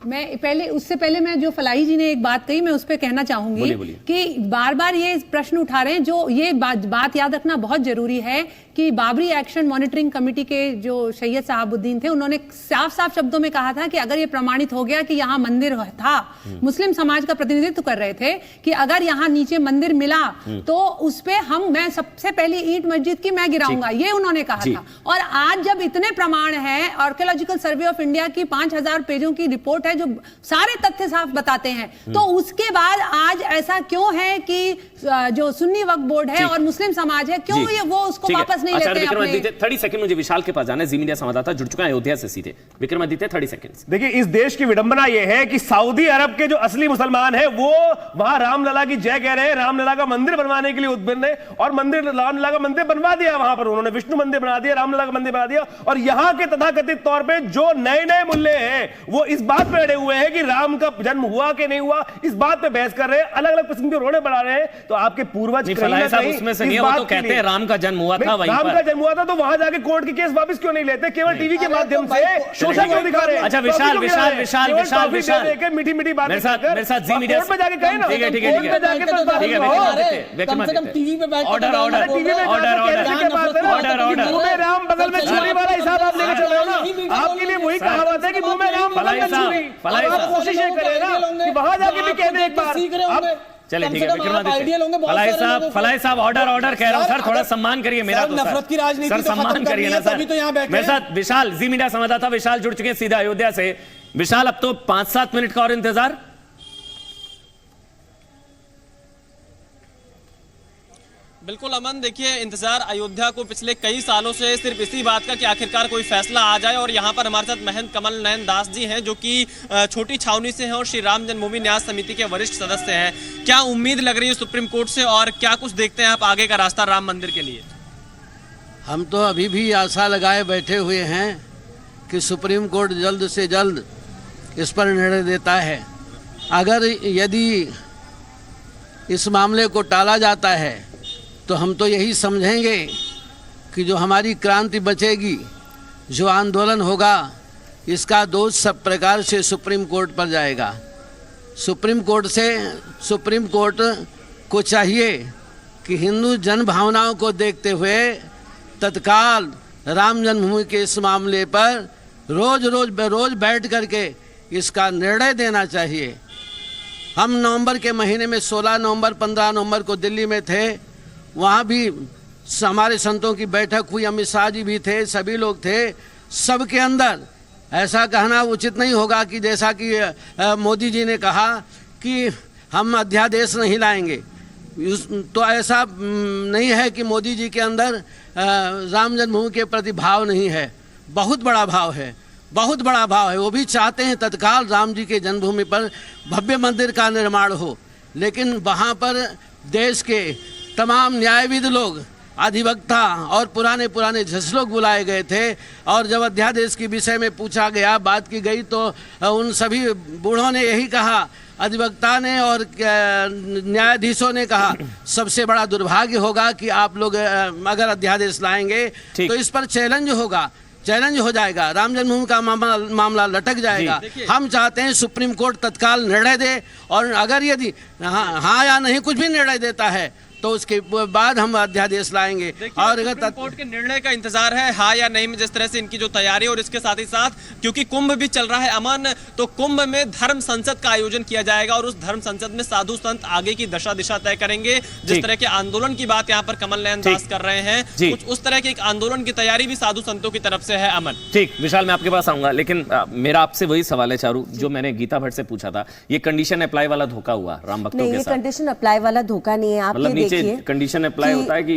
मैं उससे पहले मैं जो फलाही जी ने एक बात कही, मैं उस पर कहना चाहूंगी कि बार बार ये प्रश्न उठा रहे हैं, जो ये बात याद रखना बहुत जरूरी है कि बाबरी एक्शन मॉनिटरिंग कमेटी के जो सैयद साहबुद्दीन थे, उन्होंने साफ साफ शब्दों में कहा था कि अगर ये प्रमाणित हो गया कि यहाँ मंदिर था, मुस्लिम समाज का प्रतिनिधित्व कर रहे थे, कि अगर यहाँ नीचे मंदिर मिला तो उस पे मैं सबसे पहली ईंट मस्जिद की मैं गिराऊंगा, ये उन्होंने कहा था। और आज जब इतने प्रमाण है, आर्कियोलॉजिकल सर्वे ऑफ इंडिया की 5000 पेजों की रिपोर्ट है जो सारे तथ्य साफ बताते हैं, तो उसके बाद आज ऐसा क्यों है कि जो सुन्नी वक्फ बोर्ड है और मुस्लिम समाज है, क्यों ये वो उसको वापस नहीं लेते हैं? 30 सेकंड मुझे विशाल के पास जाना है, जी मीडिया संवाददाता जुड़ चुका है अयोध्या से सीधे। विक्रमादित्य 30 सेकंड। देखिए, इस देश की विडंबना यह है कि सऊदी अरब के जो असली मुसलमान हैं वो वहां रामलला की जय कह रहे हैं, रामलला का मंदिर बनवाने के लिए उद्विग्न है, और रामलला का मंदिर बनवा दिया। वहां पर उन्होंने विष्णु मंदिर बना दिया, रामलला का मंदिर बना दिया। और यहां के तथाकथित तौर पर जो नए नए मुल्ले हैं वो इस बात पर अड़े हुए हैं कि राम का जन्म हुआ कि नहीं हुआ, इस बात पे बहस कर रहे हैं, अलग अलग किस्म के रोड़े बढ़ा रहे हैं। तो आपके पूर्वज उसमें से नहीं, वो तो कहते हैं राम का जन्म हुआ था, वहीं राम का जन्म हुआ था, तो वहां जाके कोर्ट के केस वापस क्यों नहीं लेते? केवल टीवी के माध्यम से शोषण क्यों दिखा रहे हैं? अच्छा विशाल मीठी मीठी बात मेरे साथ जी मीडिया में जाके कहे ना, ठीक है राम बगल में छुरी वाला हिसाब आप लेके चल रहे हो ना। आपके लिए वही कहावत है कि मुंह में राम बगल में छुरी। आप कोशिश करें ना कि वहां जाके भी कह दें एक बार। चले ठीक है विक्रमादित्य। फलाई साहब ऑर्डर कह रहा हूं सर, थोड़ा सम्मान करिए मेरा। तो नफरत की राजनीति सर सम्मान करिए ना सर। मेरे साथ विशाल, जी मीडिया संवाददाता विशाल जुड़ चुके हैं सीधा अयोध्या से। विशाल, अब तो 5-7 मिनट का और इंतजार। बिल्कुल अमन, देखिए इंतजार अयोध्या को पिछले कई सालों से सिर्फ इसी बात का कि आखिरकार कोई फैसला आ जाए। और यहाँ पर हमारे साथ महंत कमल नयन दास जी हैं जो कि छोटी छावनी से हैं और श्री राम जन्मभूमि न्यास समिति के वरिष्ठ सदस्य हैं। क्या उम्मीद लग रही है सुप्रीम कोर्ट से और क्या कुछ देखते हैं आप आगे का रास्ता राम मंदिर के लिए? हम तो अभी भी आशा लगाए बैठे हुए हैं कि सुप्रीम कोर्ट जल्द से जल्द इस पर निर्णय देता है। अगर यदि इस मामले को टाला जाता है तो हम तो यही समझेंगे कि जो हमारी क्रांति बचेगी, जो आंदोलन होगा, इसका दोष सब प्रकार से सुप्रीम कोर्ट पर जाएगा। सुप्रीम कोर्ट को चाहिए कि हिंदू जन भावनाओं को देखते हुए तत्काल राम जन्मभूमि के इस मामले पर रोज बैठ करके इसका निर्णय देना चाहिए। हम नवंबर के महीने में 16 नवंबर 15 नवंबर को दिल्ली में थे, वहाँ भी हमारे संतों की बैठक हुई, अमित शाह जी भी थे, सभी लोग थे। सबके अंदर ऐसा कहना उचित नहीं होगा कि जैसा कि मोदी जी ने कहा कि हम अध्यादेश नहीं लाएंगे, तो ऐसा नहीं है कि मोदी जी के अंदर राम जन्मभूमि के प्रति भाव नहीं है। बहुत बड़ा भाव है, बहुत बड़ा भाव है। वो भी चाहते हैं तत्काल राम जी के जन्मभूमि पर भव्य मंदिर का निर्माण हो, लेकिन वहाँ पर देश के तमाम न्यायविद लोग, अधिवक्ता और पुराने जज लोग बुलाए गए थे। और जब अध्यादेश के विषय में पूछा गया, बात की गई, तो उन सभी बूढ़ों ने यही कहा, अधिवक्ता ने और न्यायाधीशों ने कहा, सबसे बड़ा दुर्भाग्य होगा कि आप लोग अगर अध्यादेश लाएंगे तो इस पर चैलेंज हो जाएगा, राम जन्मभूमि का मामला लटक जाएगा। हम चाहते हैं सुप्रीम कोर्ट तत्काल निर्णय दे, और अगर यदि हाँ या नहीं कुछ भी निर्णय देता है तो उसके बाद हम अध्यादेश लाएंगे। और अगर सुप्रीम कोर्ट के निर्णय का इंतजार है हाँ या नहीं में, जिस तरह से इनकी जो तैयारी है, और इसके साथ ही साथ क्योंकि कुंभ भी चल रहा है अमन, तो कुंभ में धर्म संसद का आयोजन किया जाएगा और उस धर्म संसद में साधु संत आगे की दशा दिशा तय करेंगे। जिस तरह के आंदोलन की बात यहाँ पर कमल नयन दास कर रहे हैं, कुछ उस तरह के एक आंदोलन की तैयारी भी साधु संतों की तरफ से है अमन। ठीक, विशाल मैं आपके पास आऊंगा, लेकिन मेरा आपसे वही सवाल है चारू, जो मैंने गीता भट्ट से पूछा था। ये कंडीशन अप्लाई वाला धोखा हुआ राम भक्तों के साथ? कंडीशन अप्लाई वाला धोखा नहीं है। आप ये देखिए, कंडीशन अप्लाई होता है कि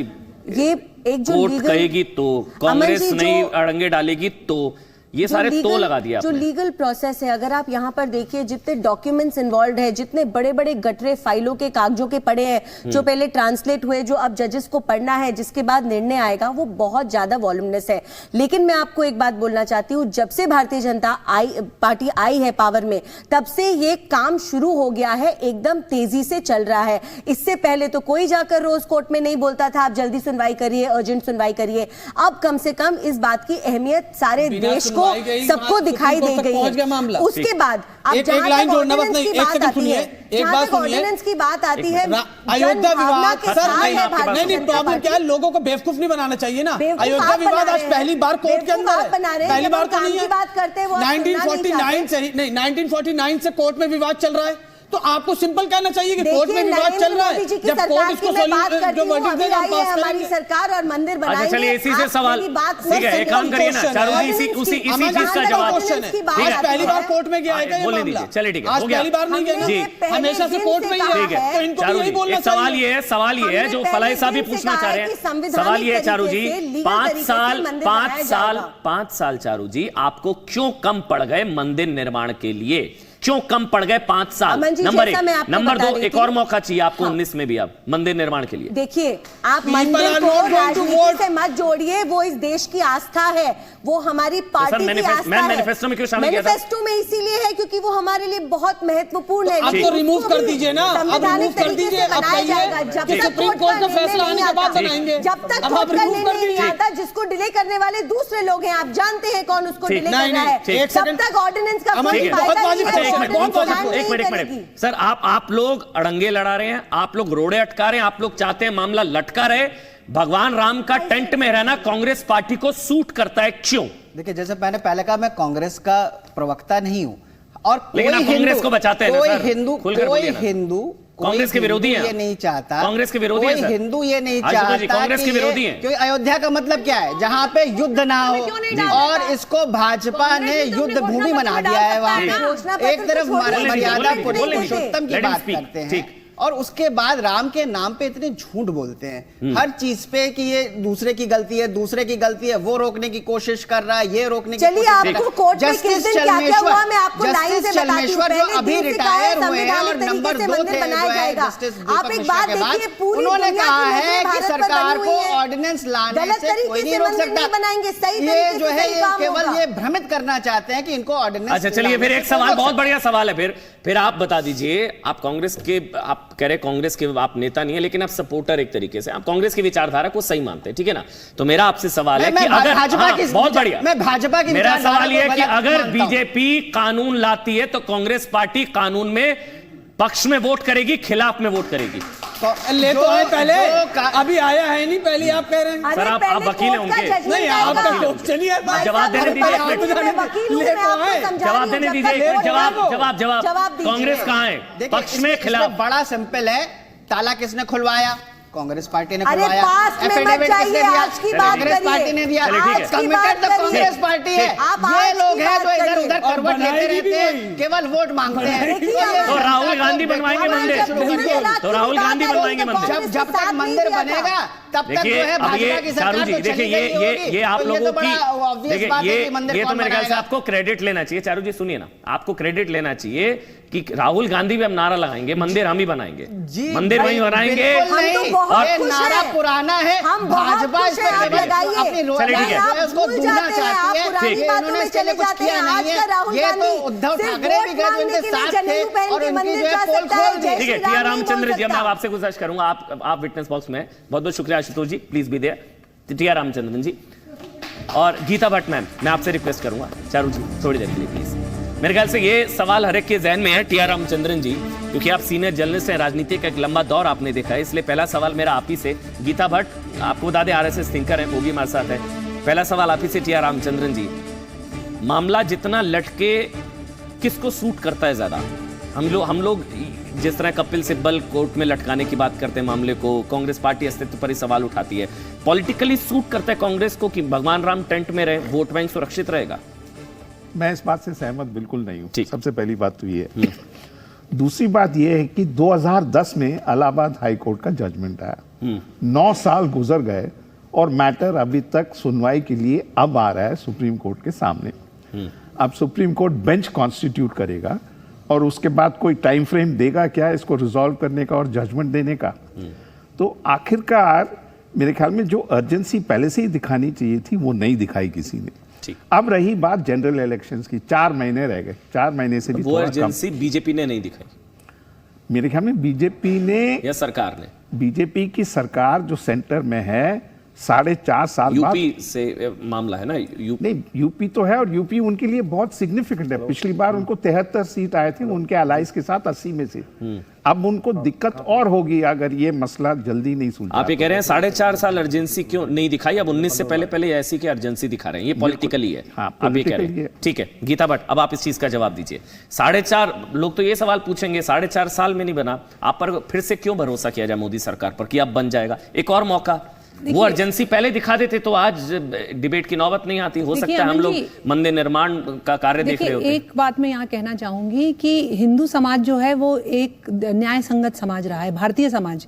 ये एक जो कोर्ट कहेगी तो, कांग्रेस नहीं अड़ंगे डालेगी तो, ये सारे तो लगा दिया जो आपने। लीगल प्रोसेस है, अगर आप यहाँ पर देखिए जितने डॉक्यूमेंट्स इन्वॉल्व है, जितने बड़े बड़े गटरे फाइलों के कागजों के पड़े हैं, जो पहले ट्रांसलेट हुए, जो अब जजेस को पढ़ना है, जिसके बाद निर्णय आएगा, वो बहुत ज्यादा वॉल्यूमिनस है। लेकिन मैं आपको एक बात बोलना चाहती हूँ, जब से भारतीय जनता पार्टी आई है पावर में, तब से ये काम शुरू हो गया है, एकदम तेजी से चल रहा है। इससे पहले तो कोई जाकर रोज कोर्ट में नहीं बोलता था आप जल्दी सुनवाई करिए, अर्जेंट सुनवाई करिए। अब कम से कम इस बात की अहमियत सारे देश को, सबको दिखाई दे गई है। उसके बाद अब एक लाइन जोड़ना बस नहीं, एक सेकंड सुनिए, एक बात सुनिए, ऑर्डिनेंस की बात आती है, अयोध्या विवाद नहीं, प्रॉब्लम क्या है, लोगों को बेवकूफ नहीं बनाना चाहिए ना। अयोध्या विवाद आज पहली बार कोर्ट के अंदर है, पहली बार तो नहीं है। 1949 से ही नहीं, 1949 से कोर्ट में विवाद चल रहा है, तो आपको सिंपल कहना चाहिए कि कोर्ट में विवाद चल रहा है, जब कोर्ट इसको जो वर्डिक्ट देगा हम पास करेंगे। हमारी सरकार और मंदिर बनाएंगे। अच्छा चलिए इसी से सवाल, ठीक है, एक काम करिए ना चारू जी, इसी चीज का जवाब आज पहली बार कोर्ट में गया है, बोलने दीजिए। चलिए ठीक है, आज पहली बार नहीं गया जी, हमेशा से कोर्ट में ही है। ठीक है, तो इनको यही बोलना चाहिए। सवाल ये है जो फलाही साहब भी पूछना चाह रहे हैं, सवाल ये है चारू जी, 5 साल चारू जी आपको क्यों कम पड़ गए मंदिर निर्माण के लिए, क्यों कम पड़ गए 5 साल? नंबर 1, नंबर 2, एक और मौका चाहिए आपको 19 में भी अब मंदिर निर्माण के लिए। देखिए, आप मंदिर को राजनीति से मत जोड़िए, वो इस देश की आस्था है, वो हमारी पार्टी की आस्था है। मैनिफेस्टो में क्यों शामिल किया था? मैनिफेस्टो में इसीलिए है क्योंकि वो हमारे लिए बहुत महत्वपूर्ण है। आपको रिमूव कर दीजिए ना, अब रिमूव कर दीजिए, अब जाएगा जब तक सुप्रीम कोर्ट का फैसला आने के बाद बनाएंगे, जब तक कोर्ट का निर्णय नहीं आता, जिसको डिले करने वाले दूसरे लोग हैं, आप जानते हैं कौन उसको डिले कर रहा है, तब तक ऑर्डिनेंस का कोई फायदा नहीं। एक मिनट सर, आप लोग अड़ंगे लड़ा रहे हैं, आप लोग रोड़े अटका रहे हैं, आप लोग चाहते हैं मामला लटका रहे। भगवान राम का टेंट में रहना कांग्रेस पार्टी को सूट करता है, क्यों? देखिए, जैसे मैंने पहले कहा, मैं कांग्रेस का प्रवक्ता नहीं हूं, और लेकिन आप कांग्रेस को बचाते हैं ना सर? कोई हिंदू कांग्रेस के विरोधी हैं, ये नहीं चाहता, कांग्रेस के विरोधी हैं, कोई हिंदू ये नहीं चाहता, कांग्रेस के विरोधी हैं। क्योंकि अयोध्या का मतलब क्या है, जहां पे युद्ध ना हो, और इसको भाजपा ने युद्ध भूमि बना दिया है। वहां पे एक तरफ मर्यादा पुरुषोत्तम की बात करते हैं, और उसके बाद राम के नाम पे इतने झूठ बोलते हैं हर चीज पे कि ये दूसरे की गलती है, दूसरे की गलती है, वो रोकने की कोशिश कर रहा है, ये रोकने की कोशिश कर रहा है। जस्टिस चलमेश्वर जो अभी रिटायर हुए हैं और नंबर 2 थे, जस्टिस आप एक बात देखिए, उन्होंने कहा है कि सरकार को ऑर्डिनेंस लाने से कोई नहीं रोक सकता। ये जो है ये केवल ये भ्रमित करना चाहते हैं कि इनको ऑर्डिनेंस। अच्छा चलिए, फिर एक सवाल, बहुत बढ़िया सवाल है, फिर आप बता दीजिए, आप कांग्रेस के, आप कह रहे कांग्रेस के आप नेता नहीं है, लेकिन आप सपोर्टर एक तरीके से, आप कांग्रेस की विचारधारा को सही मानते हैं, ठीक है ना? तो मेरा आपसे सवाल है कि अगर बहुत बढ़िया, मैं भाजपा की, मेरा सवाल यह है कि अगर बीजेपी कानून लाती है तो कांग्रेस पार्टी कानून में पक्ष में वोट करेगी, खिलाफ में वोट करेगी? ले तो आए पहले, अभी आया है नहीं, पहले आप कह रहे हैं। सर आप वकील हैं उनके, नहीं आपका चलिए जवाब देने दीजिए, जवाब देने दीजिए, जवाब कांग्रेस कहाँ है, पक्ष में खिलाफ? बड़ा सिंपल है, ताला किसने खुलवाया? कांग्रेस पार्टी ने खुलवाया। एफिडेविट किसने दिया? कांग्रेस पार्टी ने दिया। कमिटेड तो कांग्रेस पार्टी है। ये लोग हैं जो इधर उधर करवट लेते रहते हैं, केवल वोट मांगते हैं। तो राहुल गांधी बनवाएंगे मंदिर, तो राहुल गांधी बनवाएंगे मंदिर। जब तक मंदिर बनेगा तब तक जो है भाजपा की सरकार तो चली गई होगी। ये आप लोगों की, देखिए ये तो मेरे ख्याल से बनाएगा? आपको क्रेडिट लेना चाहिए। चारू जी सुनिए ना, आपको क्रेडिट लेना चाहिए कि राहुल गांधी भी हम नारा लगाएंगे, मंदिर हम ही बनाएंगे, मंदिर वही बनाएंगे। और नारा पुराना है, भाजपा इस पर अपनी उसको दूंढना चाहती है। इन्होंने इसके लिए कुछ किया नहीं है। ये तो उद्धव ठाकरे भी गए जो इनके साथ थे और उनकी जो है पोल खोल दी। ठीक है, टी.आर. रामचंद्र जी, मैं आपसे गुजारिश करूंगा, आप विटनेस बॉक्स में, बहुत बहुत शुक्रिया Ashutosh ji, please be there. T R. Ramachandran ji और गीता भट्ट मैम, मैं आपसे रिक्वेस्ट करूंगा, चारू जी थोड़ी देर के लिए प्लीज। मेरे ख्याल से ये सवाल हर एक के जहन में है। टी.आर. रामचंद्रन जी, क्योंकि आप सीनियर जर्नलिस्ट हैं, राजनीति का एक लंबा दौर आपने देखा है, इसलिए पहला सवाल मेरा आप ही से। गीता भट्ट, आपको बता दें RSS थिंकर है, वो भी हमारे साथ है। पहला सवाल आप ही से टी.आर. रामचंद्रन जी, मामला जितना लटके किसको सूट करता है ज्यादा? हम लोग जिस तरह कपिल सिब्बल कोर्ट में लटकाने की बात करते हैं मामले को, कांग्रेस पार्टी अस्तित्व पर ही सवाल उठाती है, पॉलिटिकली सूट करता है कांग्रेस को कि भगवान राम टेंट में रहे, वोट बैंक सुरक्षित रहेगा? मैं इस बात से सहमत बिल्कुल नहीं हूं। सबसे पहली बात तो ये है। दूसरी बात ये है कि 2010 में इलाहाबाद हाई कोर्ट का जजमेंट आया, 9 साल गुजर गए और मैटर अभी तक सुनवाई के लिए अब आ रहा है सुप्रीम कोर्ट के सामने। अब सुप्रीम कोर्ट बेंच कॉन्स्टिट्यूट करेगा और उसके बाद कोई टाइम फ्रेम देगा क्या इसको रिजॉल्व करने का और जजमेंट देने का। तो आखिरकार मेरे ख्याल में जो अर्जेंसी पहले से ही दिखानी चाहिए थी वो नहीं दिखाई किसी ने। अब रही बात जनरल इलेक्शंस की, 4 महीने रह गए, 4 महीने से भी वो अर्जेंसी बीजेपी ने नहीं दिखाई मेरे ख्याल में। बीजेपी ने या सरकार ने, बीजेपी की सरकार जो सेंटर में है 4.5 साल बाद, यूपी से मामला है ना, नहीं यूपी तो है और यूपी उनके लिए बहुत सिग्निफिकेंट है। पिछली बार उनको 73 सीट आए थे उनके अलाइज के साथ 80 में से। अब उनको दिक्कत और होगी अगर ये मसला जल्दी नहीं सुलझा। आप ये कह रहे हैं 4.5 साल अर्जेंसी क्यों नहीं दिखाई, अब 19 से पहले ऐसी की अर्जेंसी दिखा रहे हैं, ये पॉलिटिकली है। हाँ, आप ये कह रहे हैं। ठीक है गीता भट्ट, अब आप इस चीज का जवाब दीजिए। 4.5 लोग तो ये सवाल पूछेंगे 4.5 साल में नहीं बना, आप पर फिर से क्यों भरोसा किया जाए मोदी सरकार पर कि अब बन जाएगा, एक और मौका। वो अर्जेंसी पहले दिखा देते तो आज डिबेट की नौबत नहीं आती। हो सकता है हम लोग मंदिर निर्माण का कार्य देख रहे होते। एक बात मैं यहाँ कहना चाहूंगी कि हिंदू समाज जो है वो एक न्याय संगत समाज रहा है, भारतीय समाज